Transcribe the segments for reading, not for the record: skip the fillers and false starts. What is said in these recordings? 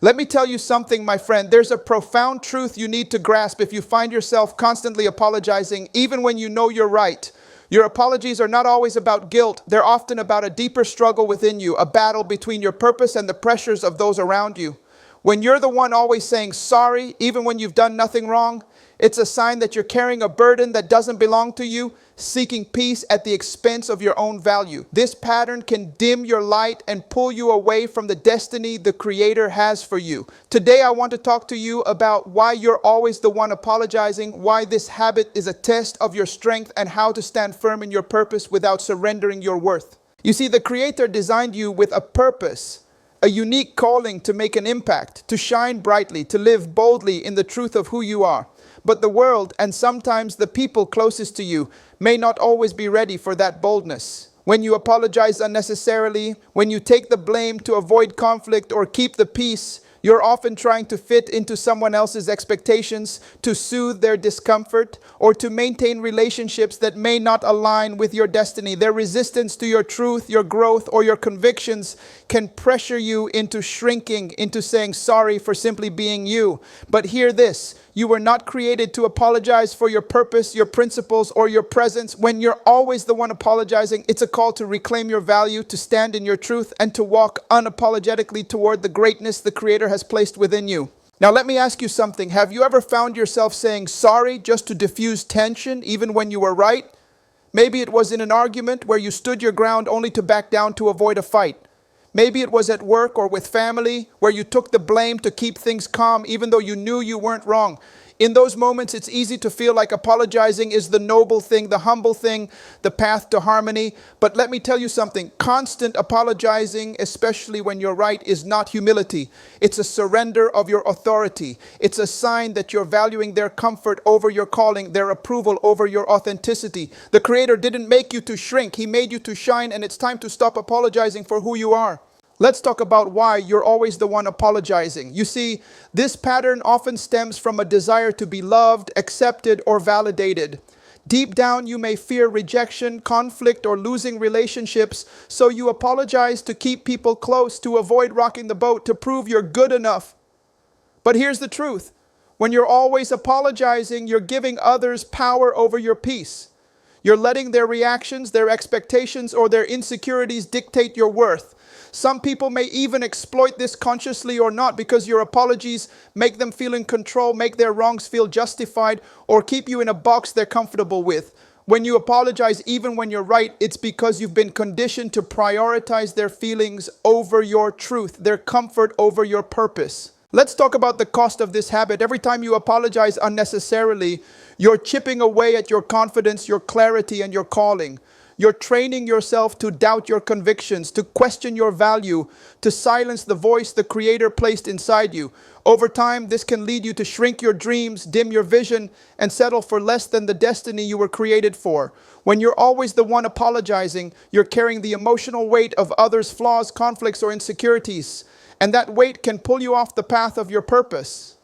Let me tell you something, my friend. There's a profound truth you need to grasp if you find yourself constantly apologizing, even when you know you're right. Your apologies are not always about guilt. They're often about a deeper struggle within you, a battle between your purpose and the pressures of those around you. When you're the one always saying sorry, even when you've done nothing wrong, it's a sign that you're carrying a burden that doesn't belong to you, seeking peace at the expense of your own value. This pattern can dim your light and pull you away from the destiny the Creator has for you. Today, I want to talk to you about why you're always the one apologizing, why this habit is a test of your strength, and how to stand firm in your purpose without surrendering your worth. You see, the Creator designed you with a purpose, a unique calling to make an impact, to shine brightly, to live boldly in the truth of who you are. But the world, and sometimes the people closest to you, may not always be ready for that boldness. When you apologize unnecessarily, when you take the blame to avoid conflict or keep the peace, you're often trying to fit into someone else's expectations, to soothe their discomfort, or to maintain relationships that may not align with your destiny. Their resistance to your truth, your growth, or your convictions can pressure you into shrinking, into saying sorry for simply being you. But hear this. You were not created to apologize for your purpose, your principles, or your presence. When you're always the one apologizing, it's a call to reclaim your value, to stand in your truth, and to walk unapologetically toward the greatness the Creator has placed within you. Now, let me ask you something. Have you ever found yourself saying sorry just to diffuse tension, even when you were right? Maybe it was in an argument where you stood your ground only to back down to avoid a fight. Maybe it was at work or with family where you took the blame to keep things calm even though you knew you weren't wrong. In those moments, it's easy to feel like apologizing is the noble thing, the humble thing, the path to harmony. But let me tell you something. Constant apologizing, especially when you're right, is not humility. It's a surrender of your authority. It's a sign that you're valuing their comfort over your calling, their approval over your authenticity. The Creator didn't make you to shrink. He made you to shine, and it's time to stop apologizing for who you are. Let's talk about why you're always the one apologizing. You see, this pattern often stems from a desire to be loved, accepted, or validated. Deep down, you may fear rejection, conflict, or losing relationships, so you apologize to keep people close, to avoid rocking the boat, to prove you're good enough. But here's the truth. When you're always apologizing, you're giving others power over your peace. You're letting their reactions, their expectations, or their insecurities dictate your worth. Some people may even exploit this consciously or not because your apologies make them feel in control, make their wrongs feel justified, or keep you in a box they're comfortable with. When you apologize, even when you're right, it's because you've been conditioned to prioritize their feelings over your truth, their comfort over your purpose. Let's talk about the cost of this habit. Every time you apologize unnecessarily, you're chipping away at your confidence, your clarity, and your calling. You're training yourself to doubt your convictions, to question your value, to silence the voice the Creator placed inside you. Over time, this can lead you to shrink your dreams, dim your vision, and settle for less than the destiny you were created for. When you're always the one apologizing, you're carrying the emotional weight of others' flaws, conflicts, or insecurities. And that weight can pull you off the path of your purpose.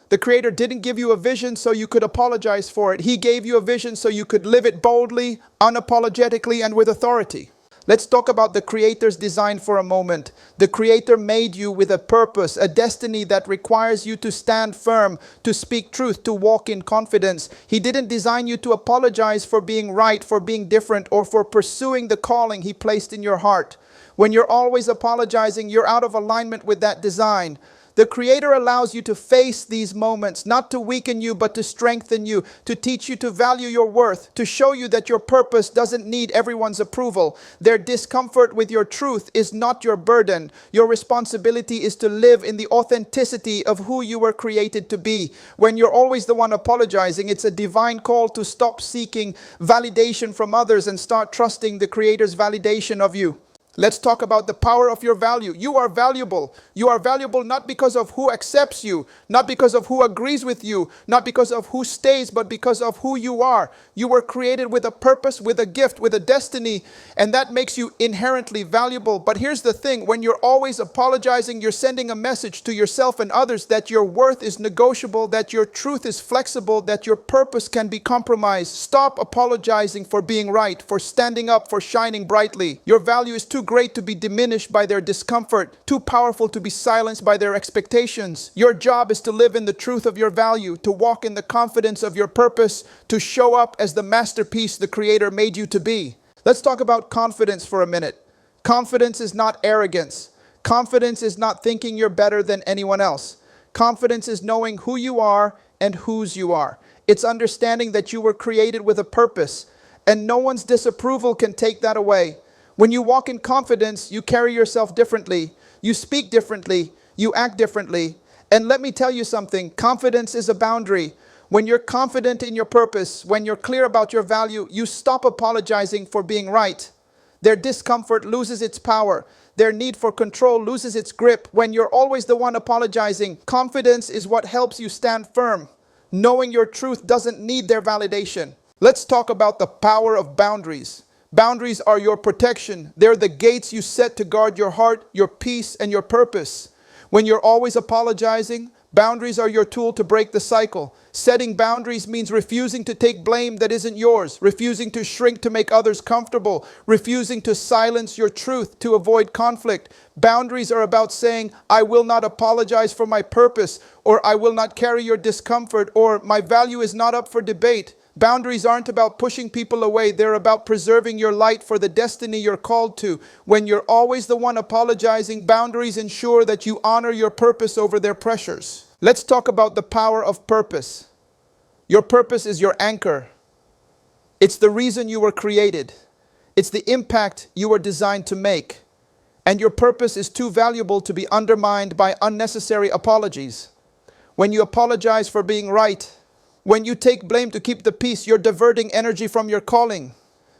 The Creator didn't give you a vision so you could apologize for it. He gave you a vision so you could live it boldly, unapologetically, and with authority. Let's talk about the Creator's design for a moment. The Creator made you with a purpose, a destiny that requires you to stand firm, to speak truth, to walk in confidence. He didn't design you to apologize for being right, for being different, or for pursuing the calling He placed in your heart. When you're always apologizing, you're out of alignment with that design. The Creator allows you to face these moments, not to weaken you, but to strengthen you, to teach you to value your worth, to show you that your purpose doesn't need everyone's approval. Their discomfort with your truth is not your burden. Your responsibility is to live in the authenticity of who you were created to be. When you're always the one apologizing, it's a divine call to stop seeking validation from others and start trusting the Creator's validation of you. Let's talk about the power of your value. You are valuable. You are valuable not because of who accepts you, not because of who agrees with you, not because of who stays, but because of who you are. You were created with a purpose, with a gift, with a destiny, and that makes you inherently valuable. But here's the thing, when you're always apologizing, you're sending a message to yourself and others that your worth is negotiable, that your truth is flexible, that your purpose can be compromised. Stop apologizing for being right, for standing up, for shining brightly. Your value is too great to be diminished by their discomfort, too powerful to be silenced by their expectations. Your job is to live in the truth of your value, to walk in the confidence of your purpose, to show up as the masterpiece the Creator made you to be. Let's talk about confidence for a minute. Confidence is not arrogance. Confidence is not thinking you're better than anyone else. Confidence is knowing who you are and whose you are. It's understanding that you were created with a purpose, and no one's disapproval can take that away. When you walk in confidence, you carry yourself differently, you speak differently, you act differently. And let me tell you something, confidence is a boundary. When you're confident in your purpose, when you're clear about your value, you stop apologizing for being right. Their discomfort loses its power. Their need for control loses its grip. When you're always the one apologizing, confidence is what helps you stand firm. Knowing your truth doesn't need their validation. Let's talk about the power of boundaries. Boundaries are your protection. They're the gates you set to guard your heart, your peace, and your purpose. When you're always apologizing, boundaries are your tool to break the cycle. Setting boundaries means refusing to take blame that isn't yours, refusing to shrink to make others comfortable, refusing to silence your truth to avoid conflict. Boundaries are about saying, I will not apologize for my purpose, or I will not carry your discomfort, or my value is not up for debate. Boundaries aren't about pushing people away. They're about preserving your light for the destiny you're called to. When you're always the one apologizing, boundaries ensure that you honor your purpose over their pressures. Let's talk about the power of purpose. Your purpose is your anchor. It's the reason you were created. It's the impact you were designed to make. And your purpose is too valuable to be undermined by unnecessary apologies. When you apologize for being right, when you take blame to keep the peace, you're diverting energy from your calling.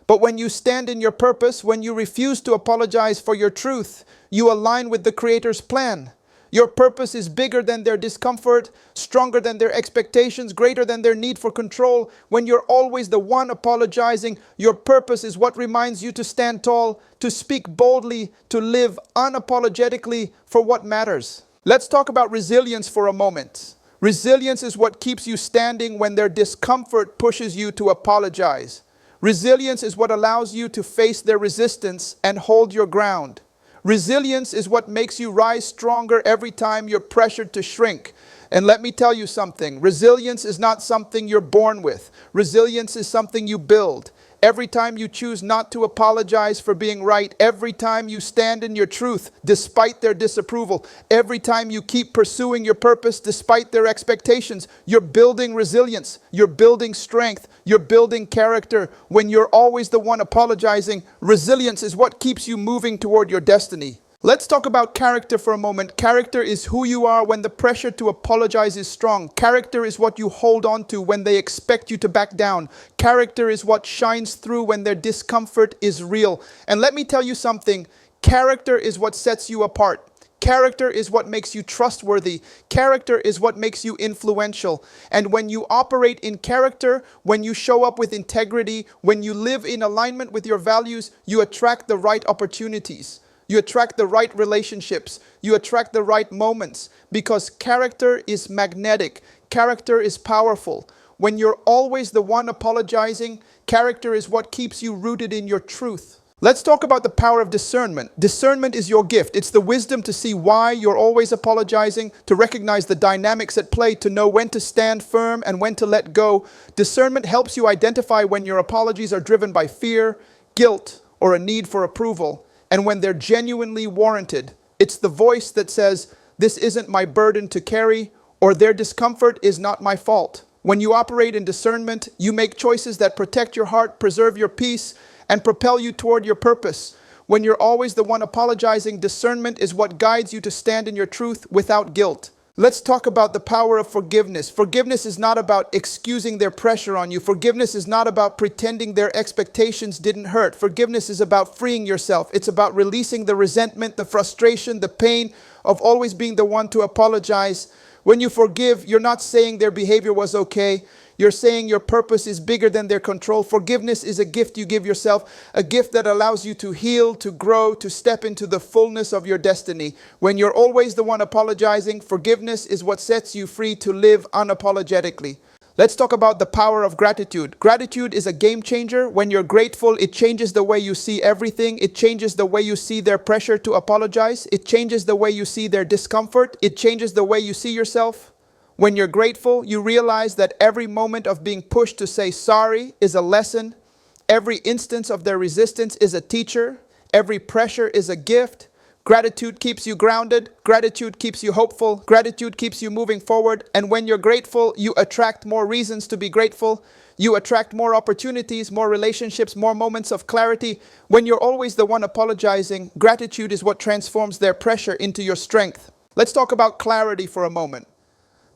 But when you stand in your purpose, when you refuse to apologize for your truth, you align with the Creator's plan. Your purpose is bigger than their discomfort, stronger than their expectations, greater than their need for control. When you're always the one apologizing, your purpose is what reminds you to stand tall, to speak boldly, to live unapologetically for what matters. Let's talk about resilience for a moment. Resilience is what keeps you standing when their discomfort pushes you to apologize. Resilience is what allows you to face their resistance and hold your ground. Resilience is what makes you rise stronger every time you're pressured to shrink. And let me tell you something, resilience is not something you're born with. Resilience is something you build. Every time you choose not to apologize for being right, every time you stand in your truth despite their disapproval, every time you keep pursuing your purpose despite their expectations, you're building resilience, you're building strength, you're building character. When you're always the one apologizing, resilience is what keeps you moving toward your destiny. Let's talk about character for a moment. Character is who you are when the pressure to apologize is strong. Character is what you hold on to when they expect you to back down. Character is what shines through when their discomfort is real. And let me tell you something, character is what sets you apart. Character is what makes you trustworthy. Character is what makes you influential. And when you operate in character, when you show up with integrity, when you live in alignment with your values, you attract the right opportunities. You attract the right relationships. You attract the right moments because character is magnetic. Character is powerful. When you're always the one apologizing, character is what keeps you rooted in your truth. Let's talk about the power of discernment. Discernment is your gift. It's the wisdom to see why you're always apologizing, to recognize the dynamics at play, to know when to stand firm and when to let go. Discernment helps you identify when your apologies are driven by fear, guilt, or a need for approval. And when they're genuinely warranted, it's the voice that says, this isn't my burden to carry, or their discomfort is not my fault. When you operate in discernment, you make choices that protect your heart, preserve your peace, and propel you toward your purpose. When you're always the one apologizing, discernment is what guides you to stand in your truth without guilt. Let's talk about the power of forgiveness. Forgiveness is not about excusing their pressure on you. Forgiveness is not about pretending their expectations didn't hurt. Forgiveness is about freeing yourself. It's about releasing the resentment, the frustration, the pain of always being the one to apologize. When you forgive, you're not saying their behavior was okay. You're saying your purpose is bigger than their control. Forgiveness is a gift you give yourself, a gift that allows you to heal, to grow, to step into the fullness of your destiny. When you're always the one apologizing, forgiveness is what sets you free to live unapologetically. Let's talk about the power of gratitude. Gratitude is a game changer. When you're grateful, it changes the way you see everything. It changes the way you see their pressure to apologize. It changes the way you see their discomfort. It changes the way you see yourself. When you're grateful, you realize that every moment of being pushed to say sorry is a lesson. Every instance of their resistance is a teacher. Every pressure is a gift. Gratitude keeps you grounded. Gratitude keeps you hopeful. Gratitude keeps you moving forward. And when you're grateful, you attract more reasons to be grateful. You attract more opportunities, more relationships, more moments of clarity. When you're always the one apologizing, gratitude is what transforms their pressure into your strength. Let's talk about clarity for a moment.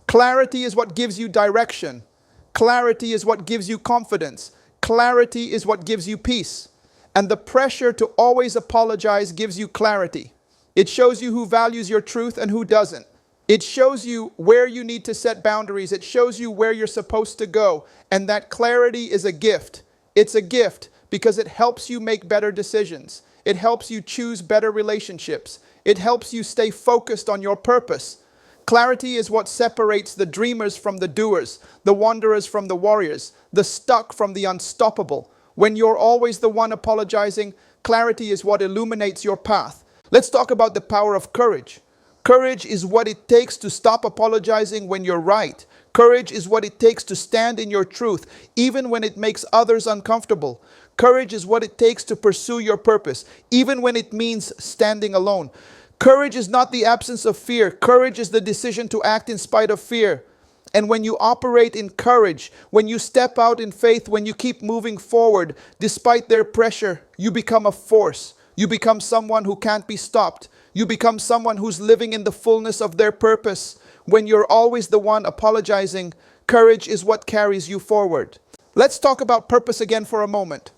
Clarity is what gives you direction. Clarity is what gives you confidence. Clarity is what gives you peace. And the pressure to always apologize gives you clarity. It shows you who values your truth and who doesn't. It shows you where you need to set boundaries. It shows you where you're supposed to go. And that clarity is a gift. It's a gift because it helps you make better decisions. It helps you choose better relationships. It helps you stay focused on your purpose. Clarity is what separates the dreamers from the doers, the wanderers from the warriors, the stuck from the unstoppable. When you're always the one apologizing, clarity is what illuminates your path. Let's talk about the power of courage. Courage is what it takes to stop apologizing when you're right. Courage is what it takes to stand in your truth, even when it makes others uncomfortable. Courage is what it takes to pursue your purpose, even when it means standing alone. Courage is not the absence of fear. Courage is the decision to act in spite of fear. And when you operate in courage, when you step out in faith, when you keep moving forward, despite their pressure, you become a force. You become someone who can't be stopped. You become someone who's living in the fullness of their purpose. When you're always the one apologizing, courage is what carries you forward. Let's talk about purpose again for a moment.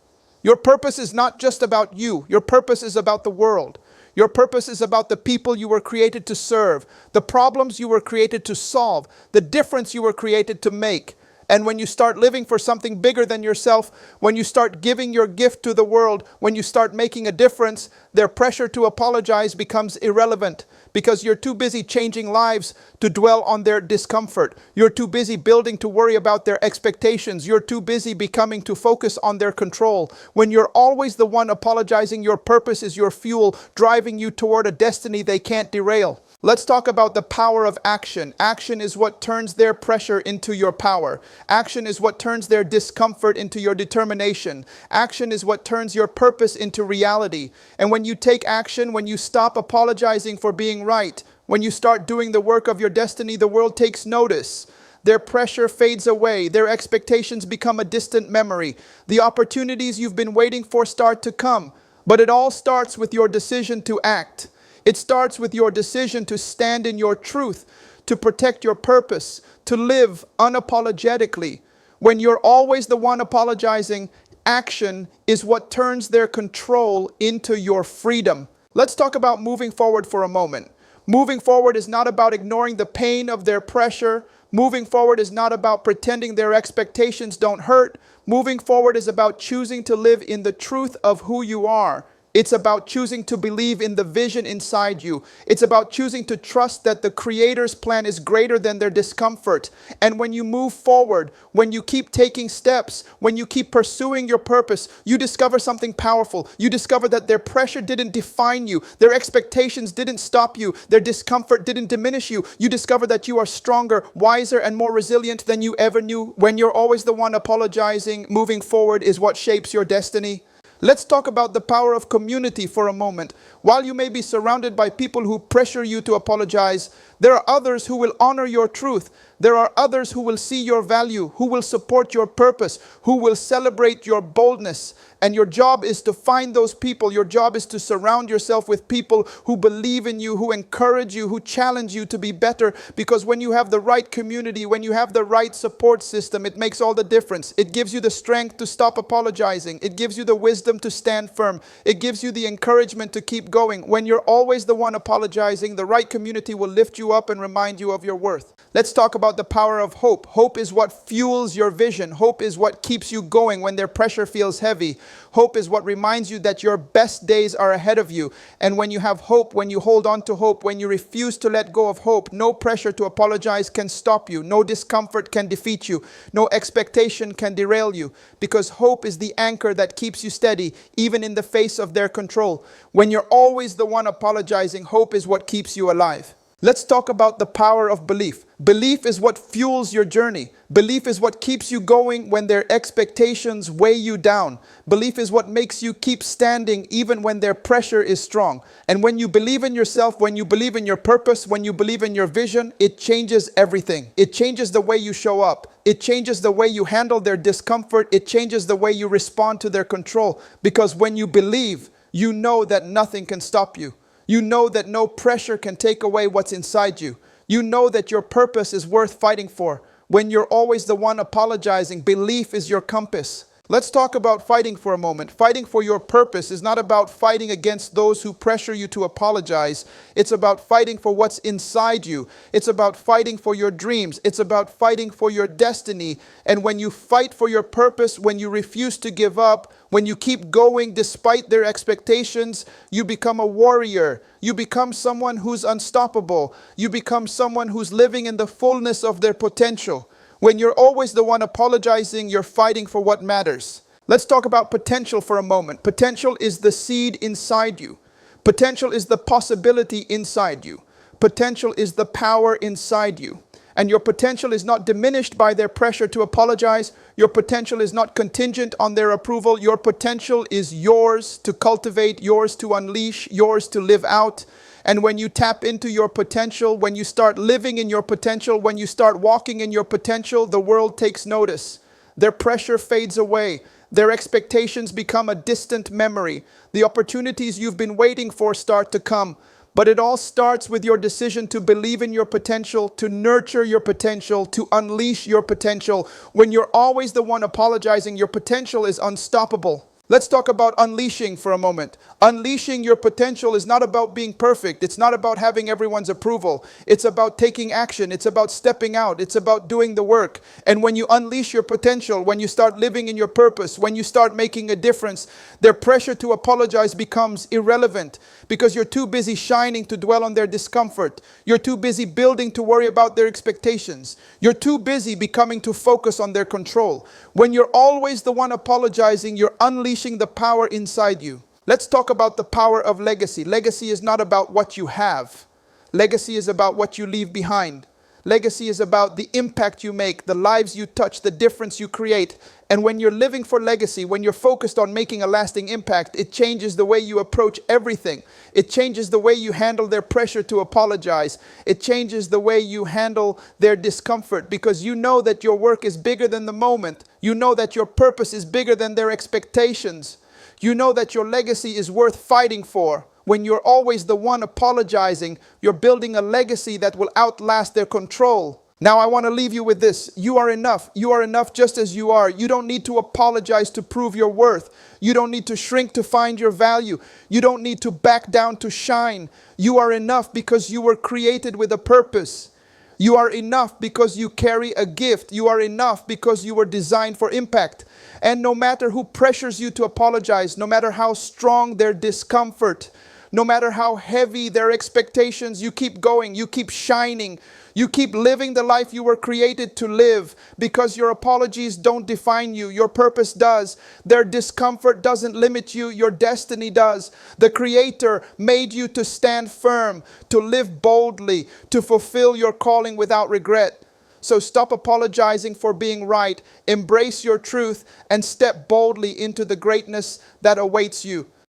Your purpose is not just about you. Your purpose is about the world. Your purpose is about the people you were created to serve, the problems you were created to solve, the difference you were created to make. And when you start living for something bigger than yourself, when you start giving your gift to the world, when you start making a difference, their pressure to apologize becomes irrelevant because you're too busy changing lives to dwell on their discomfort. You're too busy building to worry about their expectations. You're too busy becoming to focus on their control. When you're always the one apologizing, your purpose is your fuel, driving you toward a destiny they can't derail. Let's talk about the power of action. Action is what turns their pressure into your power. Action is what turns their discomfort into your determination. Action is what turns your purpose into reality. And when you take action, when you stop apologizing for being right, when you start doing the work of your destiny, the world takes notice. Their pressure fades away. Their expectations become a distant memory. The opportunities you've been waiting for start to come. But it all starts with your decision to act. It starts with your decision to stand in your truth, to protect your purpose, to live unapologetically. When you're always the one apologizing, action is what turns their control into your freedom. Let's talk about moving forward for a moment. Moving forward is not about ignoring the pain of their pressure. Moving forward is not about pretending their expectations don't hurt. Moving forward is about choosing to live in the truth of who you are. It's about choosing to believe in the vision inside you. It's about choosing to trust that the Creator's plan is greater than their discomfort. And when you move forward, when you keep taking steps, when you keep pursuing your purpose, you discover something powerful. You discover that their pressure didn't define you. Their expectations didn't stop you. Their discomfort didn't diminish you. You discover that you are stronger, wiser, and more resilient than you ever knew. When you're always the one apologizing, moving forward is what shapes your destiny. Let's talk about the power of community for a moment. While you may be surrounded by people who pressure you to apologize, there are others who will honor your truth. There are others who will see your value, who will support your purpose, who will celebrate your boldness. And your job is to find those people. Your job is to surround yourself with people who believe in you, who encourage you, who challenge you to be better. Because when you have the right community, when you have the right support system, it makes all the difference. It gives you the strength to stop apologizing. It gives you the wisdom to stand firm. It gives you the encouragement to keep going. When you're always the one apologizing, the right community will lift you up and remind you of your worth. Let's talk about the power of hope. Hope is what fuels your vision. Hope is what keeps you going when their pressure feels heavy. Hope is what reminds you that your best days are ahead of you. And when you have hope, when you hold on to hope, when you refuse to let go of hope, no pressure to apologize can stop you. No discomfort can defeat you. No expectation can derail you. Because hope is the anchor that keeps you steady, even in the face of their control. When you're always the one apologizing, hope is what keeps you alive. Let's talk about the power of belief. Belief is what fuels your journey. Belief is what keeps you going when their expectations weigh you down. Belief is what makes you keep standing even when their pressure is strong. And when you believe in yourself, when you believe in your purpose, when you believe in your vision, it changes everything. It changes the way you show up. It changes the way you handle their discomfort. It changes the way you respond to their control. Because when you believe, you know that nothing can stop you. You know that no pressure can take away what's inside you. You know that your purpose is worth fighting for. When you're always the one apologizing, belief is your compass. Let's talk about fighting for a moment. Fighting for your purpose is not about fighting against those who pressure you to apologize. It's about fighting for what's inside you. It's about fighting for your dreams. It's about fighting for your destiny. And when you fight for your purpose, when you refuse to give up, when you keep going despite their expectations, you become a warrior. You become someone who's unstoppable. You become someone who's living in the fullness of their potential. When you're always the one apologizing, you're fighting for what matters. Let's talk about potential for a moment. Potential is the seed inside you. Potential is the possibility inside you. Potential is the power inside you. And your potential is not diminished by their pressure to apologize. Your potential is not contingent on their approval. Your potential is yours to cultivate, yours to unleash, yours to live out. And when you tap into your potential, when you start living in your potential, when you start walking in your potential, the world takes notice. Their pressure fades away. Their expectations become a distant memory. The opportunities you've been waiting for start to come. But it all starts with your decision to believe in your potential, to nurture your potential, to unleash your potential. When you're always the one apologizing, your potential is unstoppable. Let's talk about unleashing for a moment. Unleashing your potential is not about being perfect. It's not about having everyone's approval. It's about taking action. It's about stepping out. It's about doing the work. And when you unleash your potential, when you start living in your purpose, when you start making a difference, their pressure to apologize becomes irrelevant because you're too busy shining to dwell on their discomfort. You're too busy building to worry about their expectations. You're too busy becoming to focus on their control. When you're always the one apologizing, you're unleashing the power inside you. Let's talk about the power of legacy. Legacy is not about what you have. Legacy is about what you leave behind. Legacy is about the impact you make, the lives you touch, the difference you create. And when you're living for legacy, when you're focused on making a lasting impact, it changes the way you approach everything. It changes the way you handle their pressure to apologize. It changes the way you handle their discomfort because you know that your work is bigger than the moment. You know that your purpose is bigger than their expectations. You know that your legacy is worth fighting for. When you're always the one apologizing, you're building a legacy that will outlast their control. Now I want to leave you with this. You are enough. You are enough just as you are. You don't need to apologize to prove your worth. You don't need to shrink to find your value. You don't need to back down to shine. You are enough because you were created with a purpose. You are enough because you carry a gift. You are enough because you were designed for impact. And no matter who pressures you to apologize, no matter how strong their discomfort, no matter how heavy their expectations, you keep going, you keep shining, you keep living the life you were created to live because your apologies don't define you, your purpose does. Their discomfort doesn't limit you, your destiny does. The Creator made you to stand firm, to live boldly, to fulfill your calling without regret. So stop apologizing for being right, embrace your truth, and step boldly into the greatness that awaits you.